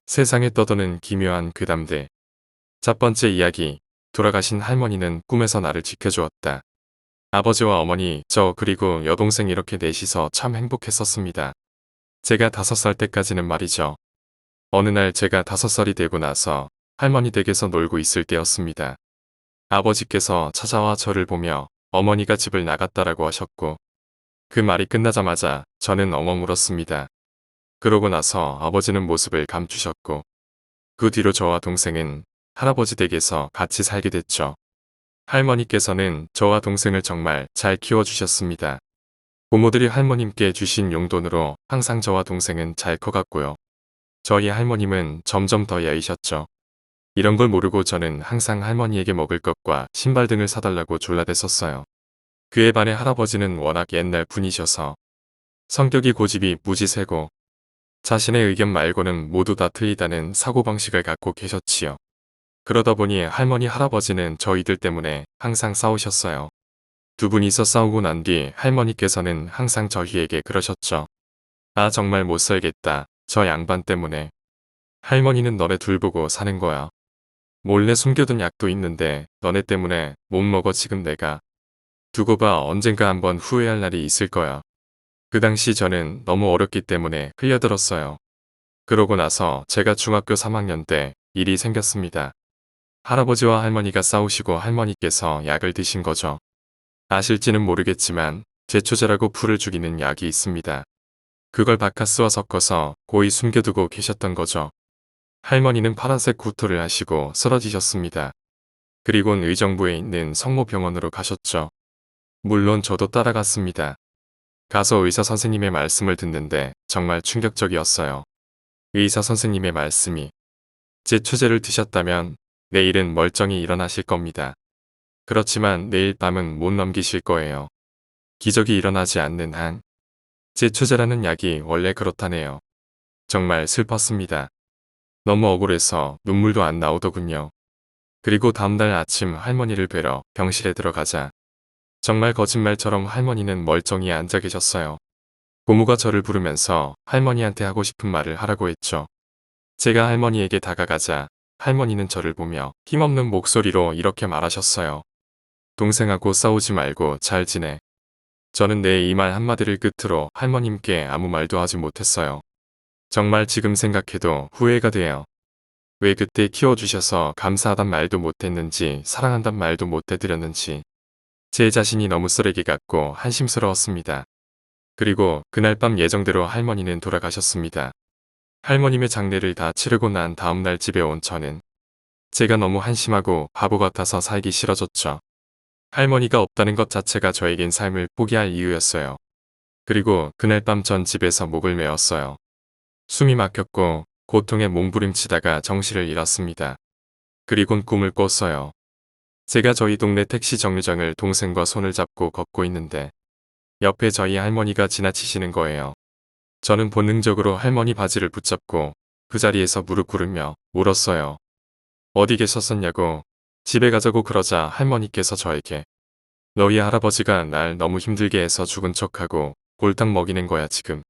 세상에 떠도는 기묘한 괴담들. 첫 번째 이야기. 돌아가신 할머니는 꿈에서 나를 지켜주었다. 아버지와 어머니, 저 그리고 여동생 이렇게 넷이서 참 행복했었습니다. 제가 5살 때까지는 말이죠. 어느 날 제가 5살이 되고 나서 할머니 댁에서 놀고 있을 때였습니다. 아버지께서 찾아와 저를 보며 어머니가 집을 나갔다라고 하셨고, 그 말이 끝나자마자 저는 엉엉 울었습니다. 그러고 나서 아버지는 모습을 감추셨고, 그 뒤로 저와 동생은 할아버지 댁에서 같이 살게 됐죠. 할머니께서는 저와 동생을 정말 잘 키워주셨습니다. 고모들이 할머님께 주신 용돈으로 항상 저와 동생은 잘 커갔고요. 저희 할머님은 점점 더 야이셨죠. 이런 걸 모르고 저는 항상 할머니에게 먹을 것과 신발 등을 사달라고 졸라댔었어요. 그에 반해 할아버지는 워낙 옛날 분이셔서 성격이 고집이 무지 세고 자신의 의견 말고는 모두 다 틀리다는 사고방식을 갖고 계셨지요. 그러다 보니 할머니 할아버지는 저희들 때문에 항상 싸우셨어요. 두 분이서 싸우고 난 뒤 할머니께서는 항상 저희에게 그러셨죠. 아 정말 못 살겠다. 저 양반 때문에. 할머니는 너네 둘 보고 사는 거야. 몰래 숨겨둔 약도 있는데 너네 때문에 못 먹어 지금 내가. 두고 봐 언젠가 한번 후회할 날이 있을 거야. 그 당시 저는 너무 어렸기 때문에 흘려들었어요. 그러고 나서 제가 중학교 3학년 때 일이 생겼습니다. 할아버지와 할머니가 싸우시고 할머니께서 약을 드신 거죠. 아실지는 모르겠지만 제초제라고 풀을 죽이는 약이 있습니다. 그걸 바카스와 섞어서 고이 숨겨두고 계셨던 거죠. 할머니는 파란색 구토를 하시고 쓰러지셨습니다. 그리곤 의정부에 있는 성모병원으로 가셨죠. 물론 저도 따라갔습니다. 가서 의사 선생님의 말씀을 듣는데 정말 충격적이었어요. 의사 선생님의 말씀이 제초제를 드셨다면 내일은 멀쩡히 일어나실 겁니다. 그렇지만 내일 밤은 못 넘기실 거예요. 기적이 일어나지 않는 한. 제초제라는 약이 원래 그렇다네요. 정말 슬펐습니다. 너무 억울해서 눈물도 안 나오더군요. 그리고 다음날 아침 할머니를 뵈러 병실에 들어가자 정말 거짓말처럼 할머니는 멀쩡히 앉아 계셨어요. 고모가 저를 부르면서 할머니한테 하고 싶은 말을 하라고 했죠. 제가 할머니에게 다가가자 할머니는 저를 보며 힘없는 목소리로 이렇게 말하셨어요. 동생하고 싸우지 말고 잘 지내. 저는 내 이 말 한마디를 끝으로 할머님께 아무 말도 하지 못했어요. 정말 지금 생각해도 후회가 돼요. 왜 그때 키워주셔서 감사하단 말도 못했는지 사랑한단 말도 못해드렸는지 제 자신이 너무 쓰레기 같고 한심스러웠습니다. 그리고 그날 밤 예정대로 할머니는 돌아가셨습니다. 할머님의 장례를 다 치르고 난 다음날 집에 온 저는 제가 너무 한심하고 바보 같아서 살기 싫어졌죠. 할머니가 없다는 것 자체가 저에겐 삶을 포기할 이유였어요. 그리고 그날 밤 전 집에서 목을 메었어요. 숨이 막혔고 고통에 몸부림치다가 정신을 잃었습니다. 그리곤 꿈을 꿨어요. 제가 저희 동네 택시 정류장을 동생과 손을 잡고 걷고 있는데 옆에 저희 할머니가 지나치시는 거예요. 저는 본능적으로 할머니 바지를 붙잡고 그 자리에서 무릎 꿇으며 울었어요. 어디 계셨었냐고. 집에 가자고 그러자 할머니께서 저에게 너희 할아버지가 날 너무 힘들게 해서 죽은 척하고 골탕 먹이는 거야 지금.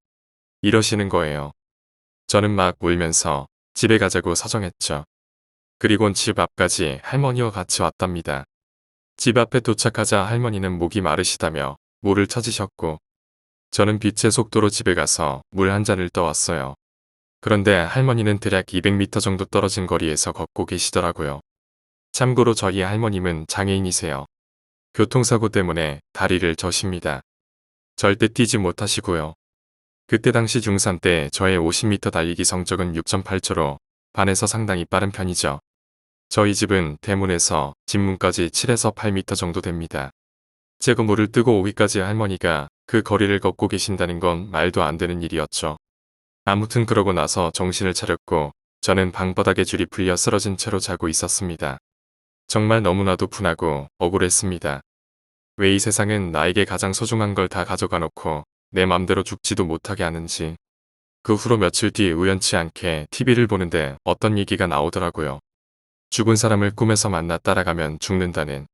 이러시는 거예요. 저는 막 울면서 집에 가자고 사정했죠. 그리곤 집 앞까지 할머니와 같이 왔답니다. 집 앞에 도착하자 할머니는 목이 마르시다며 물을 찾으셨고 저는 빛의 속도로 집에 가서 물 한 잔을 떠왔어요. 그런데 할머니는 대략 200m 정도 떨어진 거리에서 걷고 계시더라고요. 참고로 저희 할머님은 장애인이세요. 교통사고 때문에 다리를 저십니다. 절대 뛰지 못하시고요. 그때 당시 중3 때 저의 50m 달리기 성적은 6.8초로 반에서 상당히 빠른 편이죠. 저희 집은 대문에서 집문까지 7에서 8m 정도 됩니다. 제가 물을 뜨고 오기까지 할머니가 그 거리를 걷고 계신다는 건 말도 안 되는 일이었죠. 아무튼 그러고 나서 정신을 차렸고 저는 방바닥에 줄이 풀려 쓰러진 채로 자고 있었습니다. 정말 너무나도 분하고 억울했습니다. 왜 이 세상은 나에게 가장 소중한 걸 다 가져가 놓고 내 맘대로 죽지도 못하게 하는지. 그 후로 며칠 뒤 우연치 않게 TV를 보는데 어떤 얘기가 나오더라고요. 죽은 사람을 꿈에서 만나 따라가면 죽는다는.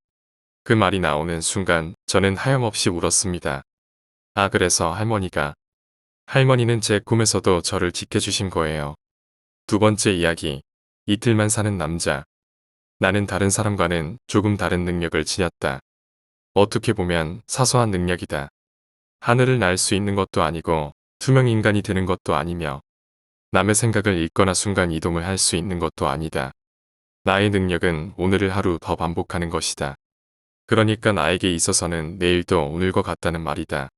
그 말이 나오는 순간 저는 하염없이 울었습니다. 아 그래서 할머니는 제 꿈에서도 저를 지켜주신 거예요. 두 번째 이야기. 이틀만 사는 남자. 나는 다른 사람과는 조금 다른 능력을 지녔다. 어떻게 보면 사소한 능력이다. 하늘을 날 수 있는 것도 아니고 투명 인간이 되는 것도 아니며 남의 생각을 읽거나 순간 이동을 할 수 있는 것도 아니다. 나의 능력은 오늘을 하루 더 반복하는 것이다. 그러니까 나에게 있어서는 내일도 오늘과 같다는 말이다.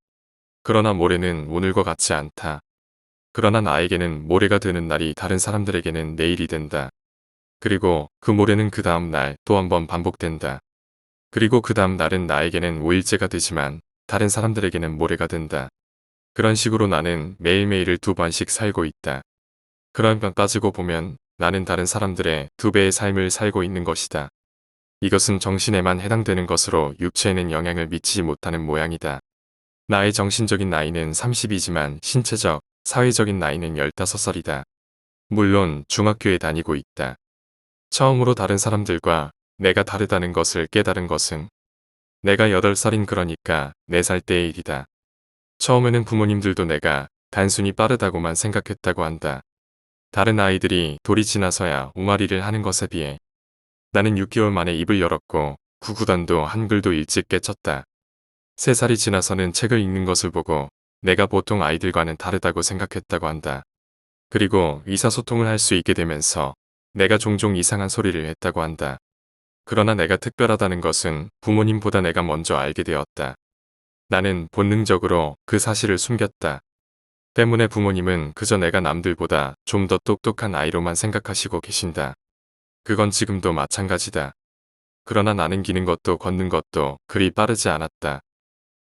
그러나 모레는 오늘과 같지 않다. 그러나 나에게는 모레가 되는 날이 다른 사람들에게는 내일이 된다. 그리고 그 모레는 그 다음 날 또 한 번 반복된다. 그리고 그 다음 날은 나에게는 5일째가 되지만 다른 사람들에게는 모레가 된다. 그런 식으로 나는 매일매일을 두 번씩 살고 있다. 그러면 따지고 보면 나는 다른 사람들의 두 배의 삶을 살고 있는 것이다. 이것은 정신에만 해당되는 것으로 육체에는 영향을 미치지 못하는 모양이다. 나의 정신적인 나이는 30이지만 신체적, 사회적인 나이는 15살이다. 물론 중학교에 다니고 있다. 처음으로 다른 사람들과 내가 다르다는 것을 깨달은 것은 내가 8살인 그러니까 4살 때의 일이다. 처음에는 부모님들도 내가 단순히 빠르다고만 생각했다고 한다. 다른 아이들이 돌이 지나서야 옹알이를 하는 것에 비해 나는 6개월 만에 입을 열었고 구구단도 한글도 일찍 깨쳤다. 3살이 지나서는 책을 읽는 것을 보고 내가 보통 아이들과는 다르다고 생각했다고 한다. 그리고 의사소통을 할 수 있게 되면서 내가 종종 이상한 소리를 했다고 한다. 그러나 내가 특별하다는 것은 부모님보다 내가 먼저 알게 되었다. 나는 본능적으로 그 사실을 숨겼다. 때문에 부모님은 그저 내가 남들보다 좀 더 똑똑한 아이로만 생각하시고 계신다. 그건 지금도 마찬가지다. 그러나 나는 기는 것도 걷는 것도 그리 빠르지 않았다.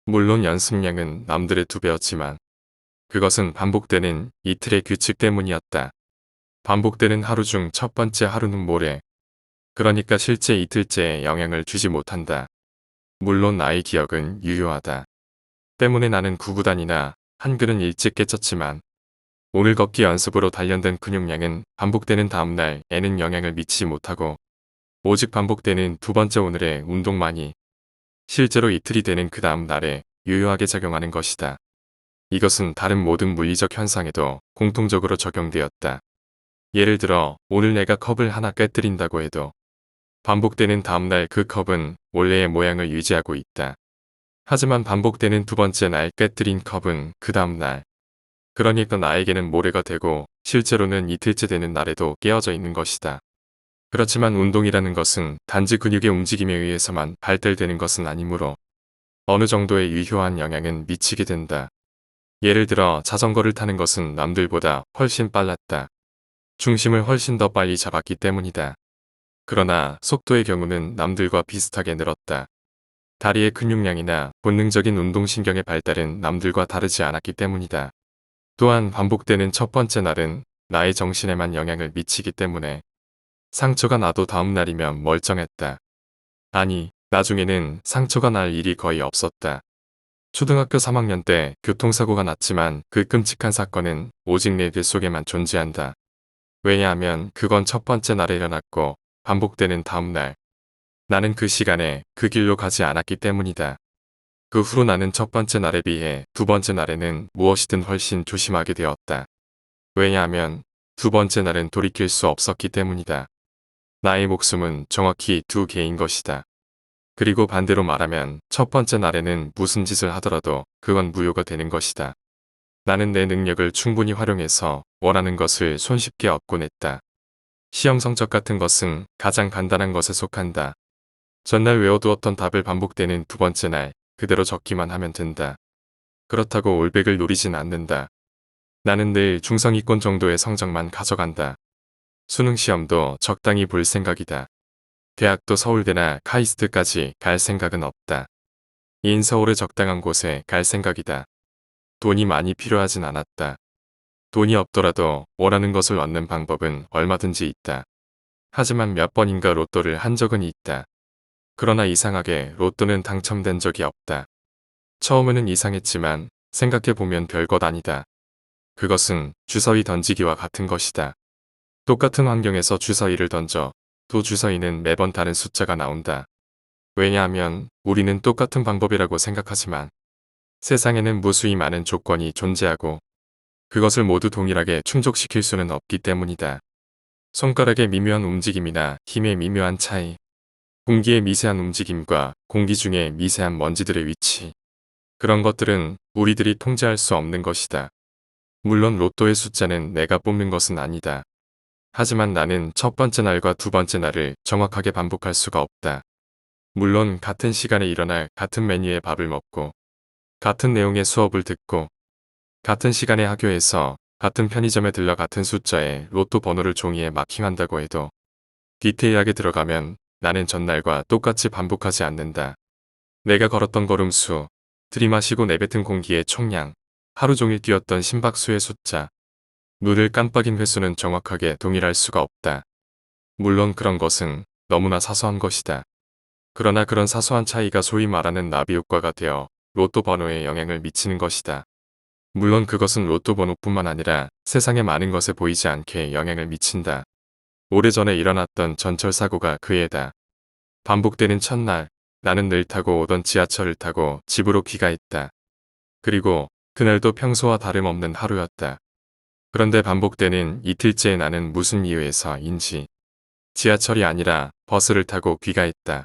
물론 연습량은 남들의 2배였지만 그것은 반복되는 이틀의 규칙 때문이었다. 반복되는 하루 중 첫 번째 하루는 모레. 그러니까 실제 이틀째에 영향을 주지 못한다. 물론 나의 기억은 유효하다. 때문에 나는 구구단이나 한글은 일찍 깨쳤지만 오늘 걷기 연습으로 단련된 근육량은 반복되는 다음날에는 영향을 미치지 못하고 오직 반복되는 두 번째 오늘의 운동만이 실제로 이틀이 되는 그 다음 날에 유효하게 작용하는 것이다. 이것은 다른 모든 물리적 현상에도 공통적으로 적용되었다. 예를 들어 오늘 내가 컵을 하나 깨뜨린다고 해도 반복되는 다음날 그 컵은 원래의 모양을 유지하고 있다. 하지만 반복되는 두 번째 날 깨뜨린 컵은 그 다음날, 그러니까 나에게는 모레가 되고 실제로는 이틀째 되는 날에도 깨어져 있는 것이다. 그렇지만 운동이라는 것은 단지 근육의 움직임에 의해서만 발달되는 것은 아니므로 어느 정도의 유효한 영향은 미치게 된다. 예를 들어 자전거를 타는 것은 남들보다 훨씬 빨랐다. 중심을 훨씬 더 빨리 잡았기 때문이다. 그러나 속도의 경우는 남들과 비슷하게 늘었다. 다리의 근육량이나 본능적인 운동신경의 발달은 남들과 다르지 않았기 때문이다. 또한 반복되는 첫 번째 날은 나의 정신에만 영향을 미치기 때문에 상처가 나도 다음 날이면 멀쩡했다. 아니, 나중에는 상처가 날 일이 거의 없었다. 초등학교 3학년 때 교통사고가 났지만 그 끔찍한 사건은 오직 내 뇌속에만 존재한다. 왜냐하면 그건 첫 번째 날에 일어났고 반복되는 다음 날. 나는 그 시간에 그 길로 가지 않았기 때문이다. 그 후로 나는 첫 번째 날에 비해 두 번째 날에는 무엇이든 훨씬 조심하게 되었다. 왜냐하면 두 번째 날은 돌이킬 수 없었기 때문이다. 나의 목숨은 정확히 2개인 것이다. 그리고 반대로 말하면 첫 번째 날에는 무슨 짓을 하더라도 그건 무효가 되는 것이다. 나는 내 능력을 충분히 활용해서 원하는 것을 손쉽게 얻곤 했다. 시험 성적 같은 것은 가장 간단한 것에 속한다. 전날 외워두었던 답을 반복되는 두 번째 날 그대로 적기만 하면 된다. 그렇다고 올백을 노리진 않는다. 나는 늘 중상위권 정도의 성적만 가져간다. 수능 시험도 적당히 볼 생각이다. 대학도 서울대나 카이스트까지 갈 생각은 없다. 인서울의 적당한 곳에 갈 생각이다. 돈이 많이 필요하진 않았다. 돈이 없더라도 원하는 것을 얻는 방법은 얼마든지 있다. 하지만 몇 번인가 로또를 한 적은 있다. 그러나 이상하게 로또는 당첨된 적이 없다. 처음에는 이상했지만 생각해보면 별것 아니다. 그것은 주사위 던지기와 같은 것이다. 똑같은 환경에서 주사위를 던져 또 주사위는 매번 다른 숫자가 나온다. 왜냐하면 우리는 똑같은 방법이라고 생각하지만 세상에는 무수히 많은 조건이 존재하고 그것을 모두 동일하게 충족시킬 수는 없기 때문이다. 손가락의 미묘한 움직임이나 힘의 미묘한 차이, 공기의 미세한 움직임과 공기 중의 미세한 먼지들의 위치. 그런 것들은 우리들이 통제할 수 없는 것이다. 물론 로또의 숫자는 내가 뽑는 것은 아니다. 하지만 나는 첫 번째 날과 두 번째 날을 정확하게 반복할 수가 없다. 물론 같은 시간에 일어날 같은 메뉴의 밥을 먹고 같은 내용의 수업을 듣고 같은 시간에 학교에서 같은 편의점에 들러 같은 숫자의 로또 번호를 종이에 마킹한다고 해도 디테일하게 들어가면 나는 전날과 똑같이 반복하지 않는다. 내가 걸었던 걸음수, 들이마시고 내뱉은 공기의 총량, 하루 종일 뛰었던 심박수의 숫자, 눈을 깜빡인 횟수는 정확하게 동일할 수가 없다. 물론 그런 것은 너무나 사소한 것이다. 그러나 그런 사소한 차이가 소위 말하는 나비 효과가 되어 로또 번호에 영향을 미치는 것이다. 물론 그것은 로또 번호뿐만 아니라 세상의 많은 것에 보이지 않게 영향을 미친다. 오래전에 일어났던 전철 사고가 그 예다. 반복되는 첫날, 나는 늘 타고 오던 지하철을 타고 집으로 귀가했다. 그리고 그날도 평소와 다름없는 하루였다. 그런데 반복되는 이틀째에 나는 무슨 이유에서인지 지하철이 아니라 버스를 타고 귀가했다.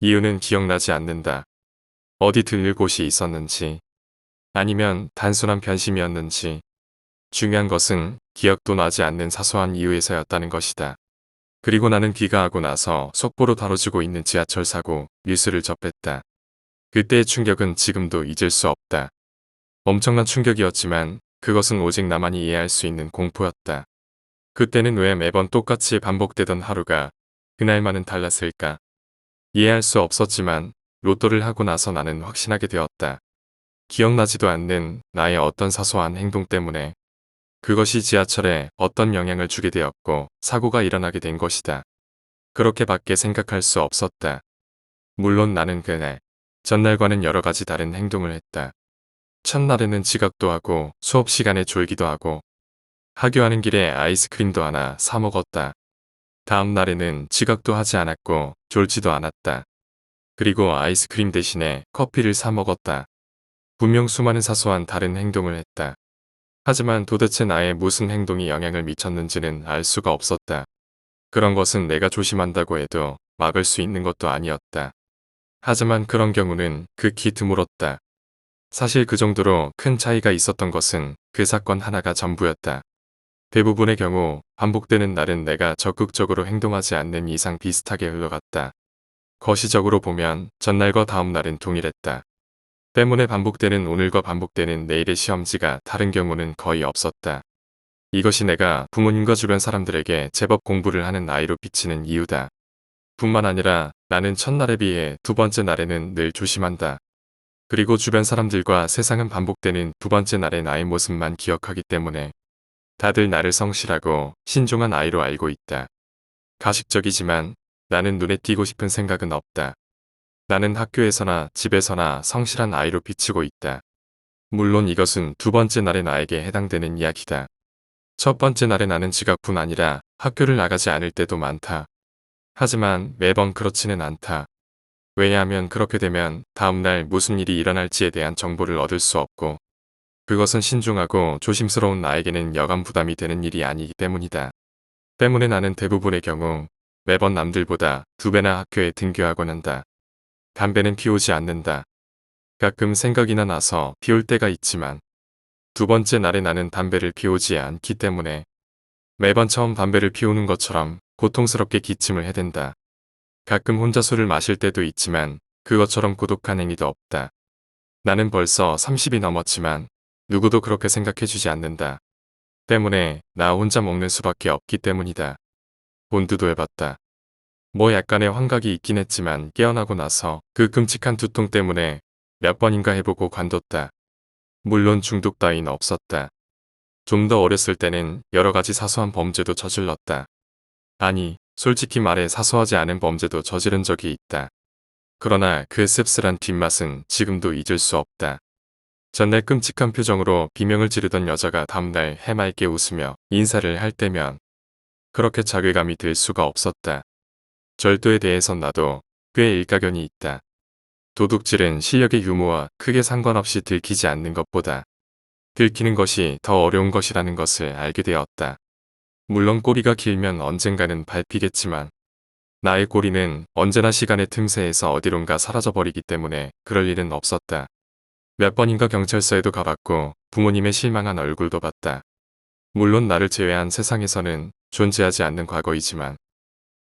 이유는 기억나지 않는다. 어디 들릴 곳이 있었는지 아니면 단순한 변심이었는지 중요한 것은 기억도 나지 않는 사소한 이유에서였다는 것이다. 그리고 나는 귀가하고 나서 속보로 다뤄지고 있는 지하철 사고 뉴스를 접했다. 그때의 충격은 지금도 잊을 수 없다. 엄청난 충격이었지만 그것은 오직 나만이 이해할 수 있는 공포였다. 그때는 왜 매번 똑같이 반복되던 하루가 그날만은 달랐을까? 이해할 수 없었지만 로또를 하고 나서 나는 확신하게 되었다. 기억나지도 않는 나의 어떤 사소한 행동 때문에 그것이 지하철에 어떤 영향을 주게 되었고 사고가 일어나게 된 것이다. 그렇게밖에 생각할 수 없었다. 물론 나는 그날, 전날과는 여러 가지 다른 행동을 했다. 첫날에는 지각도 하고 수업 시간에 졸기도 하고 하교하는 길에 아이스크림도 하나 사 먹었다. 다음 날에는 지각도 하지 않았고 졸지도 않았다. 그리고 아이스크림 대신에 커피를 사 먹었다. 분명 수많은 사소한 다른 행동을 했다. 하지만 도대체 나의 무슨 행동이 영향을 미쳤는지는 알 수가 없었다. 그런 것은 내가 조심한다고 해도 막을 수 있는 것도 아니었다. 하지만 그런 경우는 극히 드물었다. 사실 그 정도로 큰 차이가 있었던 것은 그 사건 하나가 전부였다. 대부분의 경우 반복되는 날은 내가 적극적으로 행동하지 않는 이상 비슷하게 흘러갔다. 거시적으로 보면 전날과 다음 날은 동일했다. 때문에 반복되는 오늘과 반복되는 내일의 시험지가 다른 경우는 거의 없었다. 이것이 내가 부모님과 주변 사람들에게 제법 공부를 하는 아이로 비치는 이유다. 뿐만 아니라 나는 첫날에 비해 두 번째 날에는 늘 조심한다. 그리고 주변 사람들과 세상은 반복되는 두 번째 날의 나의 모습만 기억하기 때문에 다들 나를 성실하고 신중한 아이로 알고 있다. 가식적이지만 나는 눈에 띄고 싶은 생각은 없다. 나는 학교에서나 집에서나 성실한 아이로 비치고 있다. 물론 이것은 두 번째 날의 나에게 해당되는 이야기다. 첫 번째 날의 나는 지각뿐 아니라 학교를 나가지 않을 때도 많다. 하지만 매번 그렇지는 않다. 왜냐하면 그렇게 되면 다음날 무슨 일이 일어날지에 대한 정보를 얻을 수 없고 그것은 신중하고 조심스러운 나에게는 여간 부담이 되는 일이 아니기 때문이다. 때문에 나는 대부분의 경우 매번 남들보다 2배나 학교에 등교하곤 한다. 담배는 피우지 않는다. 가끔 생각이나 나서 피울 때가 있지만 두 번째 날에 나는 담배를 피우지 않기 때문에 매번 처음 담배를 피우는 것처럼 고통스럽게 기침을 해댄다. 가끔 혼자 술을 마실 때도 있지만 그것처럼 고독한 행위도 없다. 나는 벌써 30이 넘었지만 누구도 그렇게 생각해주지 않는다. 때문에 나 혼자 먹는 수밖에 없기 때문이다. 본드도 해봤다. 뭐 약간의 환각이 있긴 했지만 깨어나고 나서 그 끔찍한 두통 때문에 몇 번인가 해보고 관뒀다. 물론 중독 따윈 없었다. 좀 더 어렸을 때는 여러 가지 사소한 범죄도 저질렀다. 아니, 솔직히 말해 사소하지 않은 범죄도 저지른 적이 있다. 그러나 그 씁쓸한 뒷맛은 지금도 잊을 수 없다. 전날 끔찍한 표정으로 비명을 지르던 여자가 다음날 해맑게 웃으며 인사를 할 때면 그렇게 자괴감이 들 수가 없었다. 절도에 대해선 나도 꽤 일가견이 있다. 도둑질은 실력의 유무와 크게 상관없이 들키지 않는 것보다 들키는 것이 더 어려운 것이라는 것을 알게 되었다. 물론 꼬리가 길면 언젠가는 밟히겠지만 나의 꼬리는 언제나 시간의 틈새에서 어디론가 사라져버리기 때문에 그럴 일은 없었다. 몇 번인가 경찰서에도 가봤고 부모님의 실망한 얼굴도 봤다. 물론 나를 제외한 세상에서는 존재하지 않는 과거이지만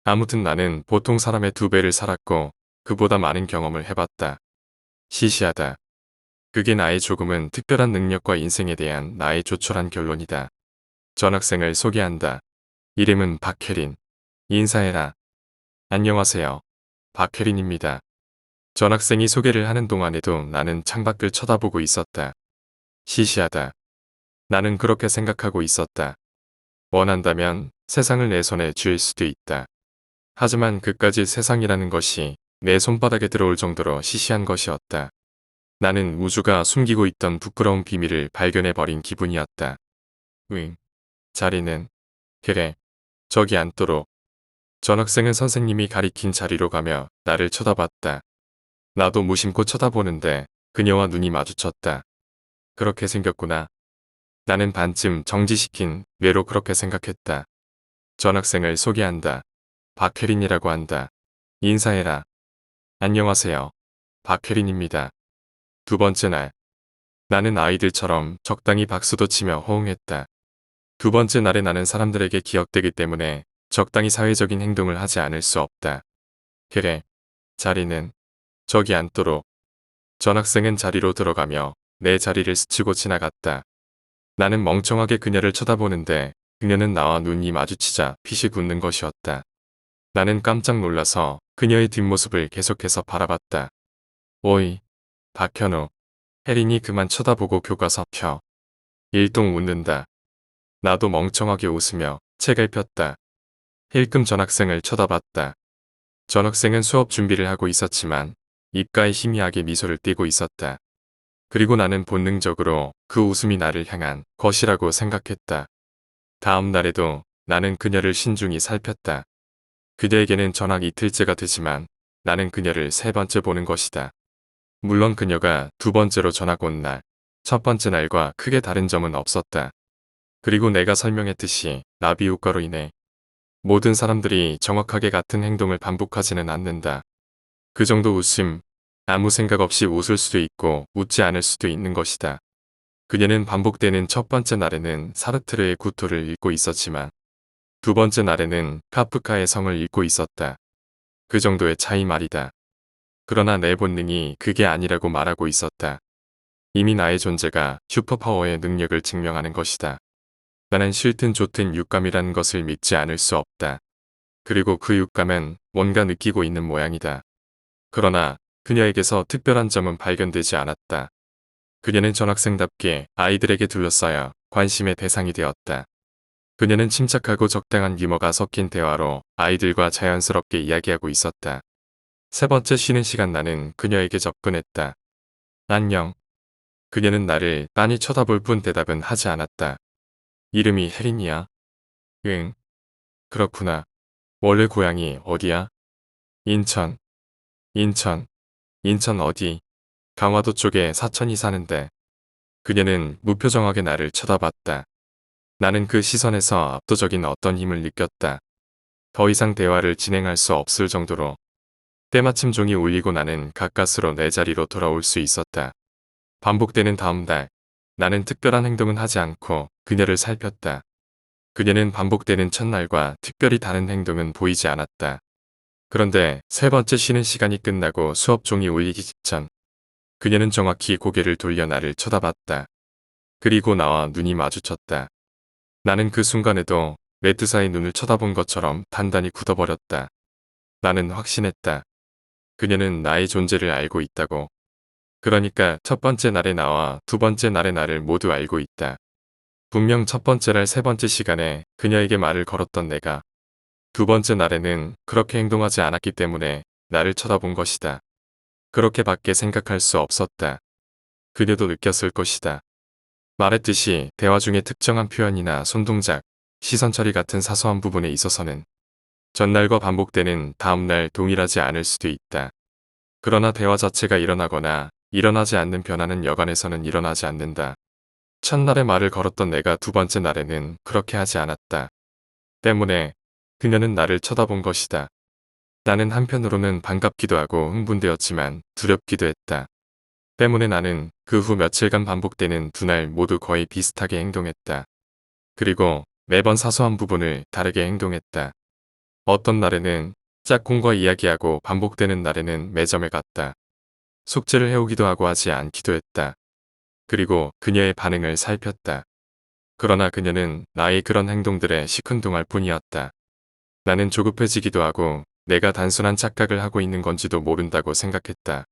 아무튼 나는 보통 사람의 2배를 살았고 그보다 많은 경험을 해봤다. 시시하다. 그게 나의 조금은 특별한 능력과 인생에 대한 나의 조촐한 결론이다. 전학생을 소개한다. 이름은 박혜린. 인사해라. 안녕하세요. 박혜린입니다. 전학생이 소개를 하는 동안에도 나는 창밖을 쳐다보고 있었다. 시시하다. 나는 그렇게 생각하고 있었다. 원한다면 세상을 내 손에 쥘 수도 있다. 하지만 그까지 세상이라는 것이 내 손바닥에 들어올 정도로 시시한 것이었다. 나는 우주가 숨기고 있던 부끄러운 비밀을 발견해버린 기분이었다. 응. 자리는? 그래. 저기 앉도록. 전학생은 선생님이 가리킨 자리로 가며 나를 쳐다봤다. 나도 무심코 쳐다보는데 그녀와 눈이 마주쳤다. 그렇게 생겼구나. 나는 반쯤 정지시킨 뇌로 그렇게 생각했다. 전학생을 소개한다. 박혜린이라고 한다. 인사해라. 안녕하세요. 박혜린입니다. 2번째 날. 나는 아이들처럼 적당히 박수도 치며 호응했다. 2번째 날에 나는 사람들에게 기억되기 때문에 적당히 사회적인 행동을 하지 않을 수 없다. 그래. 자리는? 저기 앉도록. 전학생은 자리로 들어가며 내 자리를 스치고 지나갔다. 나는 멍청하게 그녀를 쳐다보는데 그녀는 나와 눈이 마주치자 피식 웃는 것이었다. 나는 깜짝 놀라서 그녀의 뒷모습을 계속해서 바라봤다. 오이, 박현우. 혜린이 그만 쳐다보고 교과서 펴. 일동 웃는다. 나도 멍청하게 웃으며 책을 폈다. 힐끔 전학생을 쳐다봤다. 전학생은 수업 준비를 하고 있었지만 입가에 희미하게 미소를 띠고 있었다. 그리고 나는 본능적으로 그 웃음이 나를 향한 것이라고 생각했다. 다음 날에도 나는 그녀를 신중히 살폈다. 그녀에게는 전학 이틀째가 되지만 나는 그녀를 3번째 보는 것이다. 물론 그녀가 2번째로 전학 온 날, 1번째 날과 크게 다른 점은 없었다. 그리고 내가 설명했듯이 나비 효과로 인해 모든 사람들이 정확하게 같은 행동을 반복하지는 않는다. 그 정도 웃음, 아무 생각 없이 웃을 수도 있고 웃지 않을 수도 있는 것이다. 그녀는 반복되는 1번째 날에는 사르트르의 구토를 읽고 있었지만 2번째 날에는 카프카의 성을 읽고 있었다. 그 정도의 차이 말이다. 그러나 내 본능이 그게 아니라고 말하고 있었다. 이미 나의 존재가 슈퍼파워의 능력을 증명하는 것이다. 나는 싫든 좋든 육감이라는 것을 믿지 않을 수 없다. 그리고 그 육감은 뭔가 느끼고 있는 모양이다. 그러나 그녀에게서 특별한 점은 발견되지 않았다. 그녀는 전학생답게 아이들에게 둘러싸여 관심의 대상이 되었다. 그녀는 침착하고 적당한 유머가 섞인 대화로 아이들과 자연스럽게 이야기하고 있었다. 3번째 쉬는 시간 나는 그녀에게 접근했다. 안녕. 그녀는 나를 빤히 쳐다볼 뿐 대답은 하지 않았다. 이름이 혜린이야? 응. 그렇구나. 원래 고향이 어디야? 인천. 인천. 인천 어디? 강화도 쪽에 사촌이 사는데. 그녀는 무표정하게 나를 쳐다봤다. 나는 그 시선에서 압도적인 어떤 힘을 느꼈다. 더 이상 대화를 진행할 수 없을 정도로. 때마침 종이 울리고 나는 가까스로 내 자리로 돌아올 수 있었다. 반복되는 다음 달, 나는 특별한 행동은 하지 않고 그녀를 살폈다. 그녀는 반복되는 첫날과 특별히 다른 행동은 보이지 않았다. 그런데 3번째 쉬는 시간이 끝나고 수업 종이 울리기 직전, 그녀는 정확히 고개를 돌려 나를 쳐다봤다. 그리고 나와 눈이 마주쳤다. 나는 그 순간에도 메두사의 눈을 쳐다본 것처럼 단단히 굳어버렸다. 나는 확신했다. 그녀는 나의 존재를 알고 있다고. 그러니까 1번째 날의 나와 2번째 날의 나를 모두 알고 있다. 분명 1번째 날 3번째 시간에 그녀에게 말을 걸었던 내가 2번째 날에는 그렇게 행동하지 않았기 때문에 나를 쳐다본 것이다. 그렇게밖에 생각할 수 없었다. 그녀도 느꼈을 것이다. 말했듯이 대화 중에 특정한 표현이나 손동작, 시선 처리 같은 사소한 부분에 있어서는 전날과 반복되는 다음날 동일하지 않을 수도 있다. 그러나 대화 자체가 일어나거나 일어나지 않는 변화는 여간에서는 일어나지 않는다. 첫날에 말을 걸었던 내가 2번째 날에는 그렇게 하지 않았다. 때문에 그녀는 나를 쳐다본 것이다. 나는 한편으로는 반갑기도 하고 흥분되었지만 두렵기도 했다. 때문에 나는 그 후 며칠간 반복되는 두 날 모두 거의 비슷하게 행동했다. 그리고 매번 사소한 부분을 다르게 행동했다. 어떤 날에는 짝꿍과 이야기하고 반복되는 날에는 매점에 갔다. 숙제를 해오기도 하고 하지 않기도 했다. 그리고 그녀의 반응을 살폈다. 그러나 그녀는 나의 그런 행동들에 시큰둥할 뿐이었다. 나는 조급해지기도 하고 내가 단순한 착각을 하고 있는 건지도 모른다고 생각했다.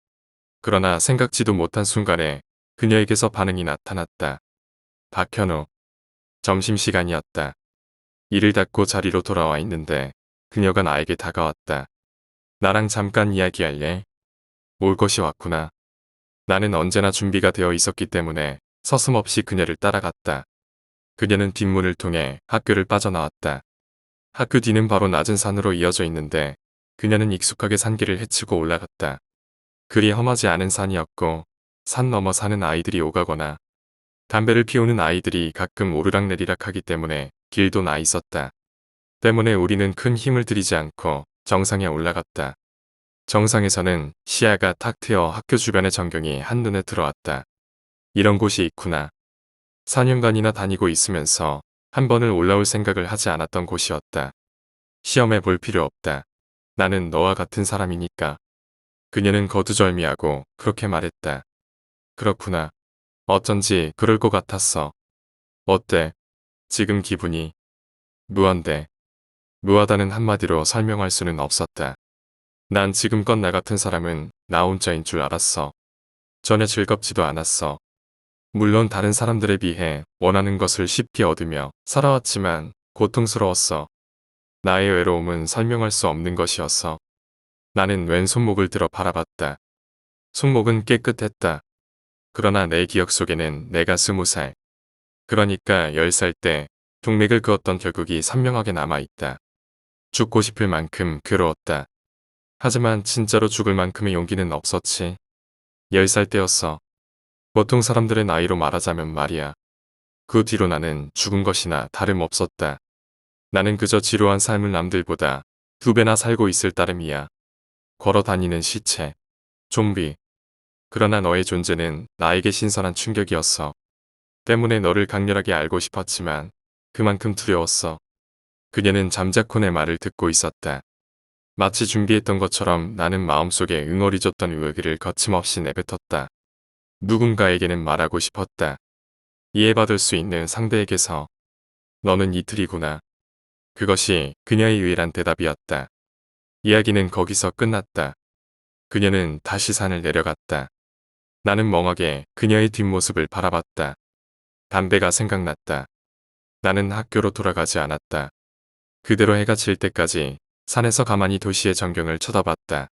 그러나 생각지도 못한 순간에 그녀에게서 반응이 나타났다. 박현우. 점심시간이었다. 일을 닫고 자리로 돌아와 있는데 그녀가 나에게 다가왔다. 나랑 잠깐 이야기할래? 올 것이 왔구나. 나는 언제나 준비가 되어 있었기 때문에 서슴없이 그녀를 따라갔다. 그녀는 뒷문을 통해 학교를 빠져나왔다. 학교 뒤는 바로 낮은 산으로 이어져 있는데 그녀는 익숙하게 산길을 헤치고 올라갔다. 그리 험하지 않은 산이었고 산 넘어 사는 아이들이 오가거나 담배를 피우는 아이들이 가끔 오르락내리락 하기 때문에 길도 나 있었다. 때문에 우리는 큰 힘을 들이지 않고 정상에 올라갔다. 정상에서는 시야가 탁 트여 학교 주변의 전경이 한눈에 들어왔다. 이런 곳이 있구나. 4년간이나 다니고 있으면서 한 번을 올라올 생각을 하지 않았던 곳이었다. 시험해 볼 필요 없다. 나는 너와 같은 사람이니까. 그녀는 거두절미하고 그렇게 말했다. 그렇구나. 어쩐지 그럴 것 같았어. 어때? 지금 기분이? 무한데. 무하다는 한마디로 설명할 수는 없었다. 난 지금껏 나 같은 사람은 나 혼자인 줄 알았어. 전혀 즐겁지도 않았어. 물론 다른 사람들에 비해 원하는 것을 쉽게 얻으며 살아왔지만 고통스러웠어. 나의 외로움은 설명할 수 없는 것이었어. 나는 왼손목을 들어 바라봤다. 손목은 깨끗했다. 그러나 내 기억 속에는 내가 20살. 그러니까 10살 때 동맥을 그었던 결국이 선명하게 남아있다. 죽고 싶을 만큼 괴로웠다. 하지만 진짜로 죽을 만큼의 용기는 없었지. 10살 때였어. 보통 사람들의 나이로 말하자면 말이야. 그 뒤로 나는 죽은 것이나 다름없었다. 나는 그저 지루한 삶을 남들보다 2배나 살고 있을 따름이야. 걸어 다니는 시체. 좀비. 그러나 너의 존재는 나에게 신선한 충격이었어. 때문에 너를 강렬하게 알고 싶었지만 그만큼 두려웠어. 그녀는 잠자코 내 말을 듣고 있었다. 마치 준비했던 것처럼 나는 마음속에 응어리졌던 의외기를 거침없이 내뱉었다. 누군가에게는 말하고 싶었다. 이해받을 수 있는 상대에게서. 너는 이틀이구나. 그것이 그녀의 유일한 대답이었다. 이야기는 거기서 끝났다. 그녀는 다시 산을 내려갔다. 나는 멍하게 그녀의 뒷모습을 바라봤다. 담배가 생각났다. 나는 학교로 돌아가지 않았다. 그대로 해가 질 때까지 산에서 가만히 도시의 전경을 쳐다봤다.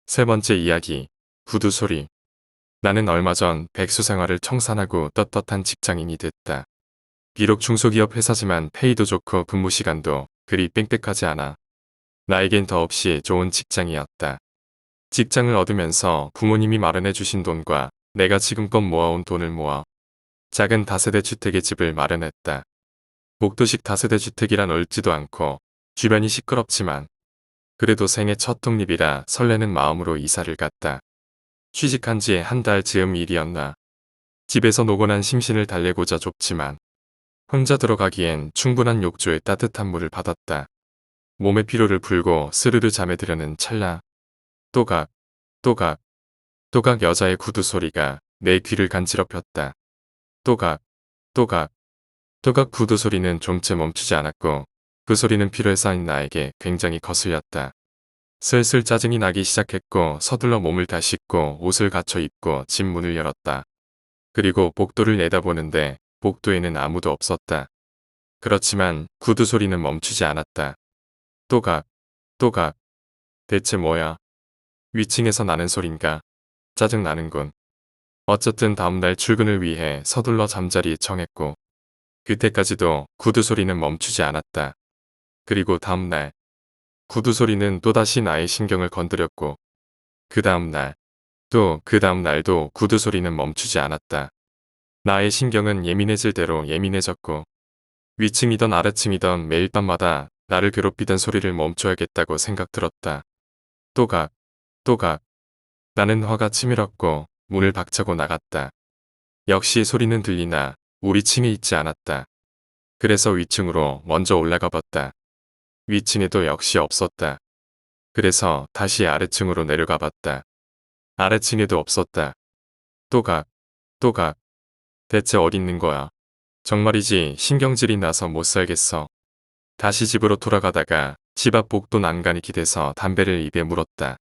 세 번째 이야기, 구두 소리. 나는 얼마 전 백수 생활을 청산하고 떳떳한 직장인이 됐다. 비록 중소기업 회사지만 페이도 좋고 근무 시간도 그리 빽빽하지 않아. 나에겐 더없이 좋은 직장이었다. 직장을 얻으면서 부모님이 마련해 주신 돈과 내가 지금껏 모아온 돈을 모아 작은 다세대 주택의 집을 마련했다. 복도식 다세대 주택이란 넓지도 않고 주변이 시끄럽지만 그래도 생애 첫 독립이라 설레는 마음으로 이사를 갔다. 취직한 지 한 달 즈음 일이었나. 집에서 노곤한 심신을 달래고자 좁지만 혼자 들어가기엔 충분한 욕조의 따뜻한 물을 받았다. 몸의 피로를 풀고 스르르 잠에 들려는 찰나. 또각, 또각, 또각 여자의 구두 소리가 내 귀를 간지럽혔다. 또각, 또각, 또각 구두 소리는 좀채 멈추지 않았고 그 소리는 피로에 쌓인 나에게 굉장히 거슬렸다. 슬슬 짜증이 나기 시작했고 서둘러 몸을 다 씻고 옷을 갖춰 입고 집 문을 열었다. 그리고 복도를 내다보는데 복도에는 아무도 없었다. 그렇지만 구두 소리는 멈추지 않았다. 또각, 또각. 대체 뭐야? 위층에서 나는 소린가? 짜증나는군. 어쨌든 다음날 출근을 위해 서둘러 잠자리에 청했고 그때까지도 구두 소리는 멈추지 않았다. 그리고 다음날 구두 소리는 또다시 나의 신경을 건드렸고 그 다음날 또 그 다음날도 구두 소리는 멈추지 않았다. 나의 신경은 예민해질 대로 예민해졌고 위층이던 아래층이던 매일 밤마다 나를 괴롭히던 소리를 멈춰야겠다고 생각 들었다. 또각, 또각. 나는 화가 치밀었고 문을 박차고 나갔다. 역시 소리는 들리나 우리 층에 있지 않았다. 그래서 위층으로 먼저 올라가 봤다. 위층에도 역시 없었다. 그래서 다시 아래층으로 내려가 봤다. 아래층에도 없었다. 또각, 또각. 대체 어디 있는 거야? 정말이지 신경질이 나서 못 살겠어. 다시 집으로 돌아가다가 집 앞 복도 난간이 기대서 담배를 입에 물었다.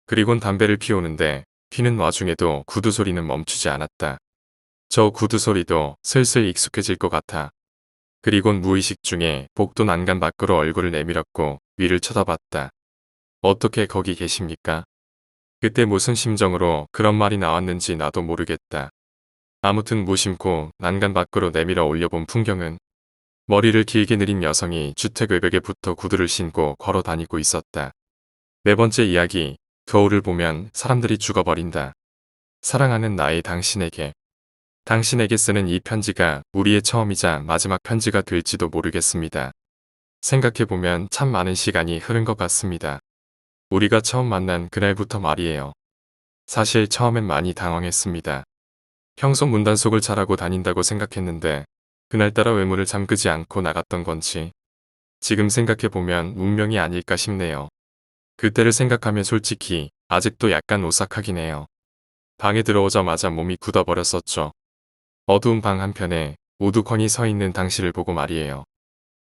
그리곤 담배를 피우는데 피는 와중에도 구두 소리는 멈추지 않았다. 저 구두 소리도 슬슬 익숙해질 것 같아. 그리곤 무의식 중에 복도 난간 밖으로 얼굴을 내밀었고 위를 쳐다봤다. 어떻게 거기 계십니까? 그때 무슨 심정으로 그런 말이 나왔는지 나도 모르겠다. 아무튼 무심코 난간 밖으로 내밀어 올려본 풍경은 머리를 길게 내린 여성이 주택 외벽에 붙어 구두를 신고 걸어 다니고 있었다. 네 번째 이야기, 거울을 보면 사람들이 죽어버린다. 사랑하는 나의 당신에게. 당신에게 쓰는 이 편지가 우리의 처음이자 마지막 편지가 될지도 모르겠습니다. 생각해보면 참 많은 시간이 흐른 것 같습니다. 우리가 처음 만난 그날부터 말이에요. 사실 처음엔 많이 당황했습니다. 평소 문단속을 잘하고 다닌다고 생각했는데 그날따라 외모를 잠그지 않고 나갔던 건지 지금 생각해보면 운명이 아닐까 싶네요. 그때를 생각하면 솔직히 아직도 약간 오싹하긴 해요. 방에 들어오자마자 몸이 굳어버렸었죠. 어두운 방 한편에 우두커니 서 있는 당신을 보고 말이에요.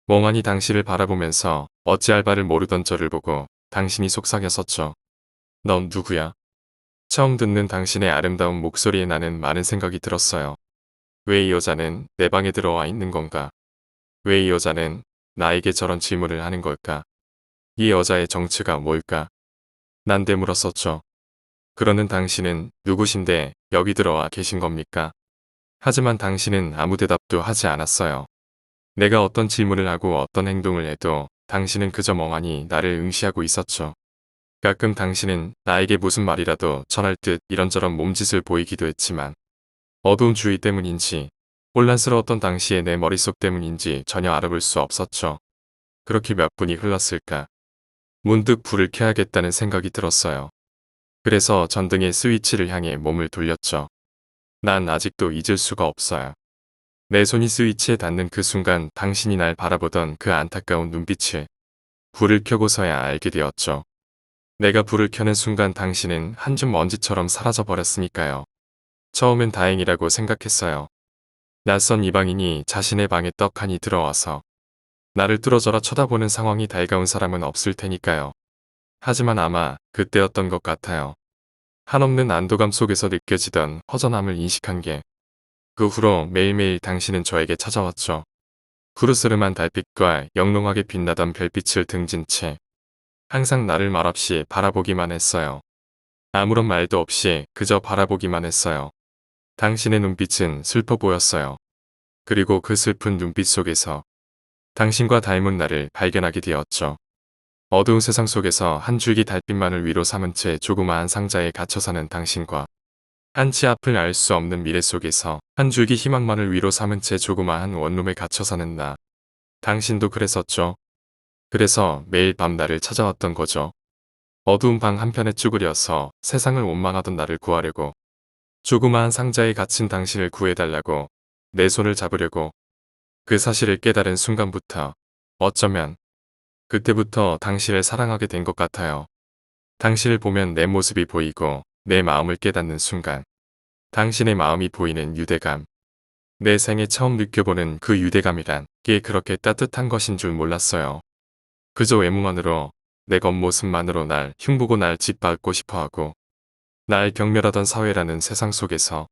멍하니 당신을 바라보면서 어찌할 바를 모르던 저를 보고 당신이 속삭였었죠. 넌 누구야? 처음 듣는 당신의 아름다운 목소리에 나는 많은 생각이 들었어요. 왜 이 여자는 내 방에 들어와 있는 건가? 왜 이 여자는 나에게 저런 질문을 하는 걸까? 이 여자의 정체가 뭘까? 난 되물었었죠. 그러는 당신은 누구신데 여기 들어와 계신 겁니까? 하지만 당신은 아무 대답도 하지 않았어요. 내가 어떤 질문을 하고 어떤 행동을 해도 당신은 그저 멍하니 나를 응시하고 있었죠. 가끔 당신은 나에게 무슨 말이라도 전할 듯 이런저런 몸짓을 보이기도 했지만 어두운 주의 때문인지 혼란스러웠던 당시의 내 머릿속 때문인지 전혀 알아볼 수 없었죠. 그렇게 몇 분이 흘렀을까. 문득 불을 켜야겠다는 생각이 들었어요. 그래서 전등의 스위치를 향해 몸을 돌렸죠. 난 아직도 잊을 수가 없어요. 내 손이 스위치에 닿는 그 순간 당신이 날 바라보던 그 안타까운 눈빛을 불을 켜고서야 알게 되었죠. 내가 불을 켜는 순간 당신은 한 줌 먼지처럼 사라져버렸으니까요. 처음엔 다행이라고 생각했어요. 낯선 이방인이 자신의 방에 떡하니 들어와서 나를 뚫어져라 쳐다보는 상황이 달가운 사람은 없을 테니까요. 하지만 아마 그때였던 것 같아요. 한없는 안도감 속에서 느껴지던 허전함을 인식한 게 그 후로 매일매일 당신은 저에게 찾아왔죠. 푸르스름한 달빛과 영롱하게 빛나던 별빛을 등진 채 항상 나를 말없이 바라보기만 했어요. 아무런 말도 없이 그저 바라보기만 했어요. 당신의 눈빛은 슬퍼 보였어요. 그리고 그 슬픈 눈빛 속에서 당신과 닮은 나를 발견하게 되었죠. 어두운 세상 속에서 한 줄기 달빛만을 위로 삼은 채 조그마한 상자에 갇혀 사는 당신과 한치 앞을 알 수 없는 미래 속에서 한 줄기 희망만을 위로 삼은 채 조그마한 원룸에 갇혀 사는 나. 당신도 그랬었죠. 그래서 매일 밤 나를 찾아왔던 거죠. 어두운 방 한편에 쭈그려서 세상을 원망하던 나를 구하려고. 조그마한 상자에 갇힌 당신을 구해달라고. 내 손을 잡으려고. 그 사실을 깨달은 순간부터 어쩌면 그때부터 당신을 사랑하게 된 것 같아요. 당신을 보면 내 모습이 보이고 내 마음을 깨닫는 순간 당신의 마음이 보이는 유대감. 내 생에 처음 느껴보는 그 유대감이란 게 그렇게 따뜻한 것인 줄 몰랐어요. 그저 외모만으로 내 겉모습만으로 날 흉보고 날 짓밟고 싶어하고 날 경멸하던 사회라는 세상 속에서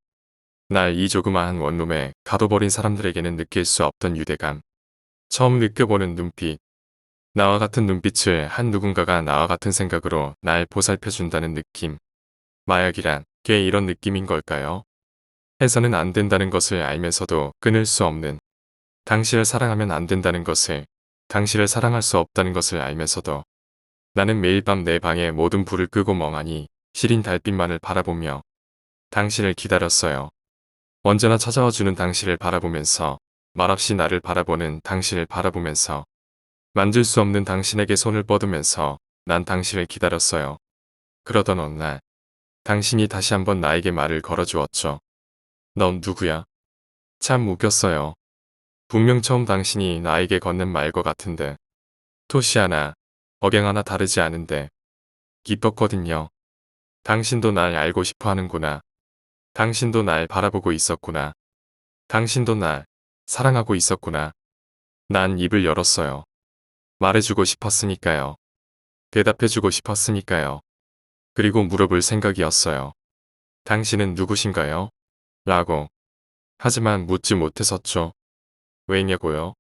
날 이 조그마한 원룸에 가둬버린 사람들에게는 느낄 수 없던 유대감. 처음 느껴보는 눈빛. 나와 같은 눈빛을 한 누군가가 나와 같은 생각으로 날 보살펴준다는 느낌. 마약이란 게 이런 느낌인 걸까요? 해서는 안 된다는 것을 알면서도 끊을 수 없는, 당신을 사랑하면 안 된다는 것을, 당신을 사랑할 수 없다는 것을 알면서도 나는 매일 밤 내 방에 모든 불을 끄고 멍하니 시린 달빛만을 바라보며 당신을 기다렸어요. 언제나 찾아와 주는 당신을 바라보면서 말없이 나를 바라보는 당신을 바라보면서 만질 수 없는 당신에게 손을 뻗으면서 난 당신을 기다렸어요. 그러던 어느 날 당신이 다시 한번 나에게 말을 걸어주었죠. 넌 누구야? 참 웃겼어요. 분명 처음 당신이 나에게 건넨 말과 같은데 토시 하나, 억양 하나 다르지 않은데 기뻤거든요. 당신도 날 알고 싶어 하는구나. 당신도 날 바라보고 있었구나. 당신도 날 사랑하고 있었구나. 난 입을 열었어요. 말해주고 싶었으니까요. 대답해주고 싶었으니까요. 그리고 물어볼 생각이었어요. 당신은 누구신가요? 라고. 하지만 묻지 못했었죠. 왜냐고요?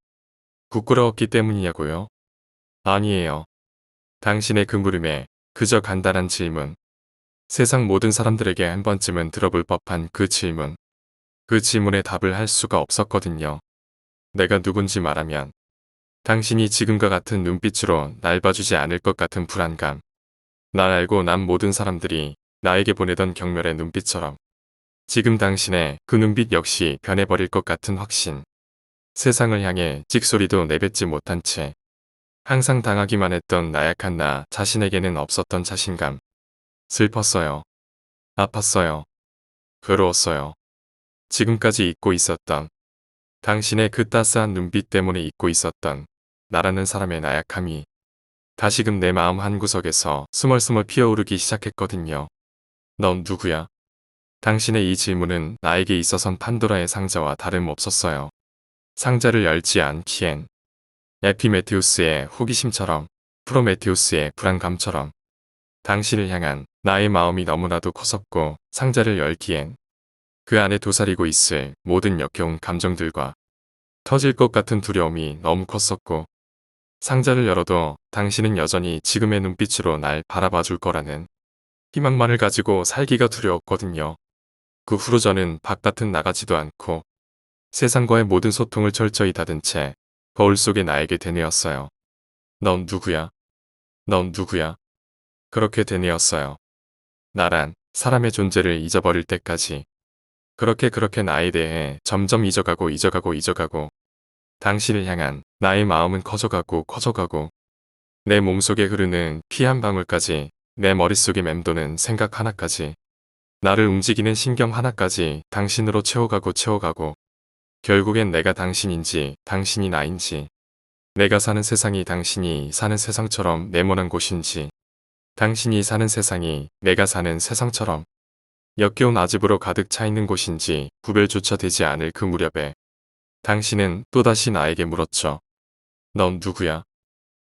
부끄러웠기 때문이냐고요? 아니에요. 당신의 그 물음에 그저 간단한 질문. 세상 모든 사람들에게 한 번쯤은 들어볼 법한 그 질문. 그 질문에 답을 할 수가 없었거든요. 내가 누군지 말하면 당신이 지금과 같은 눈빛으로 날 봐주지 않을 것 같은 불안감. 날 알고 난 모든 사람들이 나에게 보내던 경멸의 눈빛처럼 지금 당신의 그 눈빛 역시 변해버릴 것 같은 확신. 세상을 향해 찍소리도 내뱉지 못한 채 항상 당하기만 했던 나약한 나 자신에게는 없었던 자신감. 슬펐어요. 아팠어요. 괴로웠어요. 지금까지 잊고 있었던 당신의 그 따스한 눈빛 때문에 잊고 있었던 나라는 사람의 나약함이 다시금 내 마음 한구석에서 스멀스멀 피어오르기 시작했거든요. 넌 누구야? 당신의 이 질문은 나에게 있어선 판도라의 상자와 다름없었어요. 상자를 열지 않기엔 에피메테우스의 호기심처럼 프로메테우스의 불안감처럼 당신을 향한 나의 마음이 너무나도 컸었고 상자를 열기엔 그 안에 도사리고 있을 모든 역겨운 감정들과 터질 것 같은 두려움이 너무 컸었고 상자를 열어도 당신은 여전히 지금의 눈빛으로 날 바라봐 줄 거라는 희망만을 가지고 살기가 두려웠거든요. 그 후로 저는 바깥은 나가지도 않고 세상과의 모든 소통을 철저히 닫은 채 거울 속에 나에게 되뇌었어요. 넌 누구야? 넌 누구야? 그렇게 되뇌었어요. 나란 사람의 존재를 잊어버릴 때까지. 그렇게 나에 대해 점점 잊어가고 당신을 향한 나의 마음은 커져가고 내 몸속에 흐르는 피 한 방울까지 내 머릿속에 맴도는 생각 하나까지 나를 움직이는 신경 하나까지 당신으로 채워가고 결국엔 내가 당신인지 당신이 나인지 내가 사는 세상이 당신이 사는 세상처럼 네모난 곳인지 당신이 사는 세상이 내가 사는 세상처럼 역겨운 아집으로 가득 차 있는 곳인지 구별조차 되지 않을 그 무렵에 당신은 또다시 나에게 물었죠. 넌 누구야?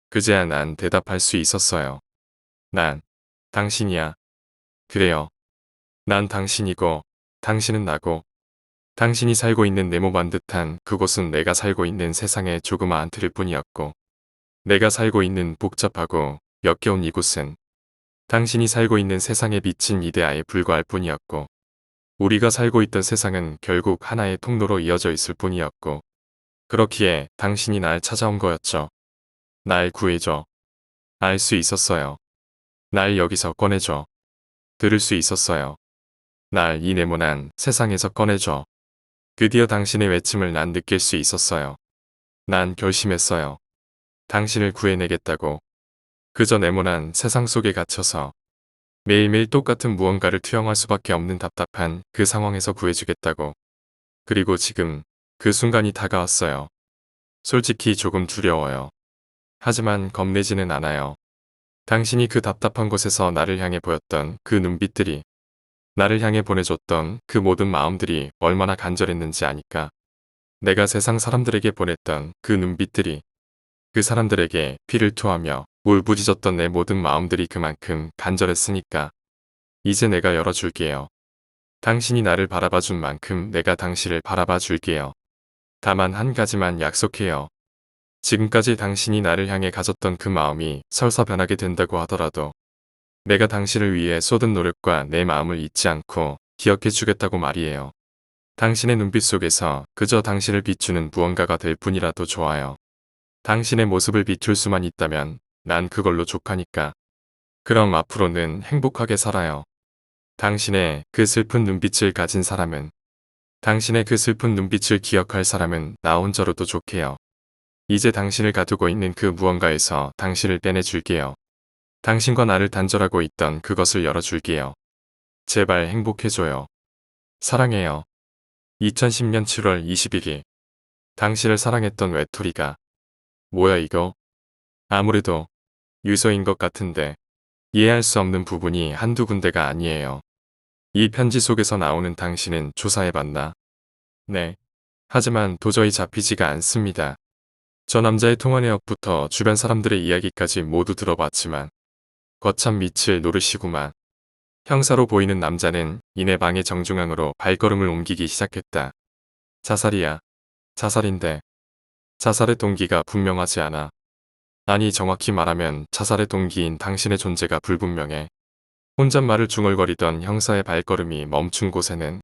그제야 난 대답할 수 있었어요. 난 당신이야. 그래요. 난 당신이고 당신은 나고 당신이 살고 있는 네모반 듯한 그곳은 내가 살고 있는 세상의 조그마한 틀일 뿐이었고 내가 살고 있는 복잡하고 역겨운 이곳은 당신이 살고 있는 세상에 비친 이데아에 불과할 뿐이었고 우리가 살고 있던 세상은 결국 하나의 통로로 이어져 있을 뿐이었고 그렇기에 당신이 날 찾아온 거였죠. 날 구해줘. 알 수 있었어요. 날 여기서 꺼내줘. 들을 수 있었어요. 날 이 네모난 세상에서 꺼내줘. 드디어 당신의 외침을 난 느낄 수 있었어요. 난 결심했어요. 당신을 구해내겠다고. 그저 네모난 세상 속에 갇혀서 매일매일 똑같은 무언가를 투영할 수밖에 없는 답답한 그 상황에서 구해주겠다고. 그리고 지금 그 순간이 다가왔어요. 솔직히 조금 두려워요. 하지만 겁내지는 않아요. 당신이 그 답답한 곳에서 나를 향해 보였던 그 눈빛들이 나를 향해 보내줬던 그 모든 마음들이 얼마나 간절했는지 아니까. 내가 세상 사람들에게 보냈던 그 눈빛들이 그 사람들에게 피를 토하며 울부짖었던 내 모든 마음들이 그만큼 간절했으니까. 이제 내가 열어줄게요. 당신이 나를 바라봐준 만큼 내가 당신을 바라봐 줄게요. 다만 한 가지만 약속해요. 지금까지 당신이 나를 향해 가졌던 그 마음이 설사 변하게 된다고 하더라도 내가 당신을 위해 쏟은 노력과 내 마음을 잊지 않고 기억해 주겠다고 말이에요. 당신의 눈빛 속에서 그저 당신을 비추는 무언가가 될 뿐이라도 좋아요. 당신의 모습을 비출 수만 있다면 난 그걸로 족하니까. 그럼 앞으로는 행복하게 살아요. 당신의 그 슬픈 눈빛을 가진 사람은 당신의 그 슬픈 눈빛을 기억할 사람은 나 혼자로도 좋게요. 이제 당신을 가두고 있는 그 무언가에서 당신을 빼내줄게요. 당신과 나를 단절하고 있던 그것을 열어줄게요. 제발 행복해줘요. 사랑해요. 2010년 7월 21일. 당신을 사랑했던 외톨이가. 뭐야 이거? 아무래도 유서인 것 같은데 이해할 수 없는 부분이 한두 군데가 아니에요. 이 편지 속에서 나오는 당신은 조사해봤나? 네. 하지만 도저히 잡히지가 않습니다. 저 남자의 통화 내역부터 주변 사람들의 이야기까지 모두 들어봤지만 거참 미칠 노릇이구만. 형사로 보이는 남자는 이내 방의 정중앙으로 발걸음을 옮기기 시작했다. 자살이야. 자살인데 자살의 동기가 분명하지 않아. 아니 정확히 말하면 자살의 동기인 당신의 존재가 불분명해. 혼잣말을 중얼거리던 형사의 발걸음이 멈춘 곳에는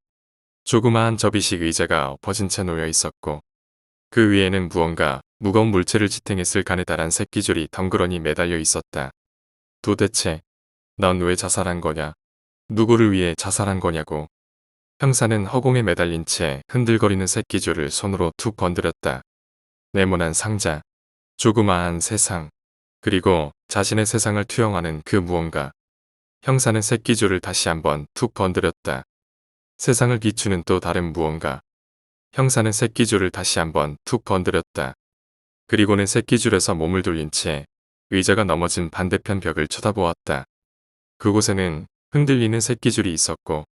조그마한 접이식 의자가 엎어진 채 놓여 있었고 그 위에는 무언가 무거운 물체를 지탱했을 가느다란 새끼줄이 덩그러니 매달려 있었다. 도대체 넌 왜 자살한 거냐? 누구를 위해 자살한 거냐고. 형사는 허공에 매달린 채 흔들거리는 새끼줄을 손으로 툭 건드렸다. 네모난 상자, 조그마한 세상, 그리고 자신의 세상을 투영하는 그 무언가. 형사는 새끼줄을 다시 한번 툭 건드렸다. 세상을 비추는 또 다른 무언가. 형사는 새끼줄을 다시 한번 툭 건드렸다. 그리고는 새끼줄에서 몸을 돌린 채 의자가 넘어진 반대편 벽을 쳐다보았다. 그곳에는 흔들리는 새끼줄이 있었고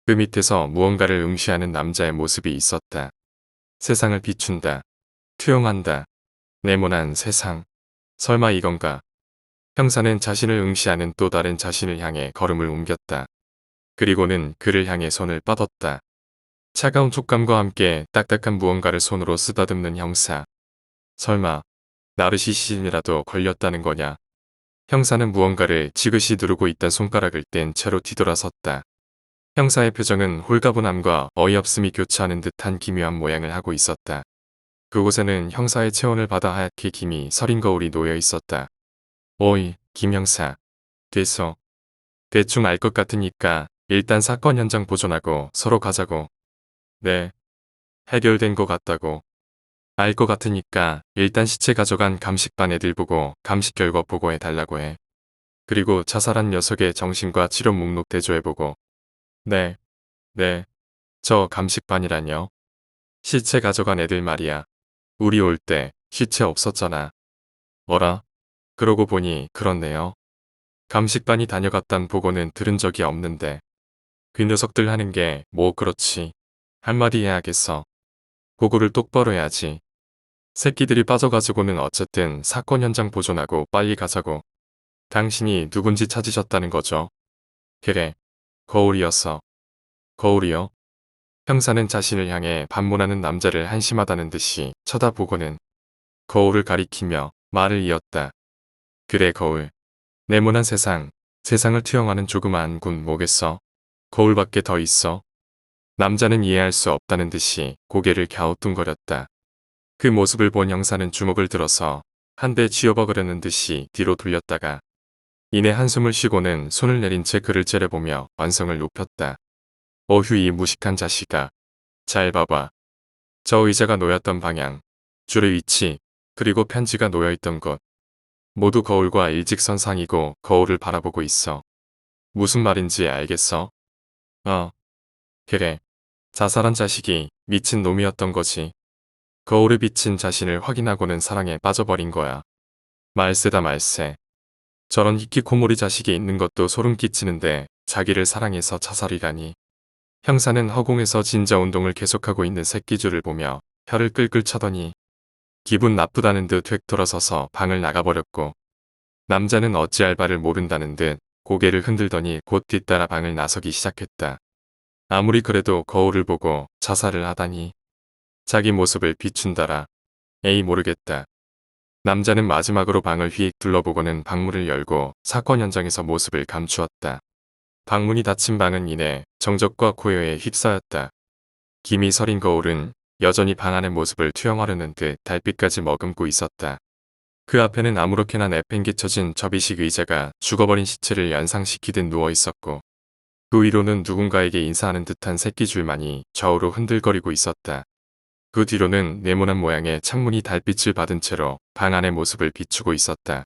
그 밑에서 무언가를 응시하는 남자의 모습이 있었다. 세상을 비춘다. 투영한다. 네모난 세상. 설마 이건가? 형사는 자신을 응시하는 또 다른 자신을 향해 걸음을 옮겼다. 그리고는 그를 향해 손을 뻗었다. 차가운 촉감과 함께 딱딱한 무언가를 손으로 쓰다듬는 형사. 설마 나르시시즘이라도 걸렸다는 거냐? 형사는 무언가를 지그시 누르고 있던 손가락을 뗀 채로 뒤돌아섰다. 형사의 표정은 홀가분함과 어이없음이 교차하는 듯한 기묘한 모양을 하고 있었다. 그곳에는 형사의 체온을 받아 하얗게 김이 서린 거울이 놓여 있었다. 오이, 김 형사. 됐어. 대충 알 것 같으니까 일단 사건 현장 보존하고 서로 가자고. 네. 해결된 것 같다고. 알 것 같으니까 일단 시체 가져간 감식반 애들 보고 감식 결과 보고해 달라고 해. 그리고 자살한 녀석의 정신과 치료 목록 대조해보고. 네. 네. 저 감식반이라뇨? 시체 가져간 애들 말이야. 우리 올 때 시체 없었잖아. 뭐라? 그러고 보니 그렇네요. 감식반이 다녀갔단 보고는 들은 적이 없는데. 그 녀석들 하는 게 뭐 그렇지. 한마디 해야겠어. 보고를 똑바로 해야지. 새끼들이 빠져가지고는 어쨌든 사건 현장 보존하고 빨리 가자고. 당신이 누군지 찾으셨다는 거죠? 그래. 거울이었어. 거울이요? 형사는 자신을 향해 반문하는 남자를 한심하다는 듯이 쳐다보고는 거울을 가리키며 말을 이었다. 그래 거울. 네모난 세상, 세상을 투영하는 조그마한 군 뭐겠어? 거울밖에 더 있어? 남자는 이해할 수 없다는 듯이 고개를 갸우뚱거렸다. 그 모습을 본 형사는 주먹을 들어서 한 대 쥐어박으려는 듯이 뒤로 돌렸다가 이내 한숨을 쉬고는 손을 내린 채 그를 째려보며 완성을 높였다. 어휴 이 무식한 자식아. 잘 봐봐. 저 의자가 놓였던 방향, 줄의 위치, 그리고 편지가 놓여있던 곳. 모두 거울과 일직선상이고 거울을 바라보고 있어. 무슨 말인지 알겠어? 그래. 자살한 자식이 미친 놈이었던 거지. 거울에 비친 자신을 확인하고는 사랑에 빠져버린 거야. 말세다 말세. 저런 히키코모리 자식이 있는 것도 소름 끼치는데 자기를 사랑해서 자살이라니. 형사는 허공에서 진저 운동을 계속하고 있는 새끼줄을 보며 혀를 끌끌 차더니 기분 나쁘다는 듯 획 돌아서서 방을 나가버렸고 남자는 어찌할 바를 모른다는 듯 고개를 흔들더니 곧 뒤따라 방을 나서기 시작했다. 아무리 그래도 거울을 보고 자살을 하다니. 자기 모습을 비춘다라. 에이 모르겠다. 남자는 마지막으로 방을 휙 둘러보고는 방문을 열고 사건 현장에서 모습을 감추었다. 방문이 닫힌 방은 이내 정적과 고요에 휩싸였다. 김이 서린 거울은 여전히 방 안의 모습을 투영하려는 듯 달빛까지 머금고 있었다. 그 앞에는 아무렇게나 내팽개쳐진 접이식 의자가 죽어버린 시체를 연상시키듯 누워 있었고 그 위로는 누군가에게 인사하는 듯한 새끼줄만이 좌우로 흔들거리고 있었다. 그 뒤로는 네모난 모양의 창문이 달빛을 받은 채로 방 안의 모습을 비추고 있었다.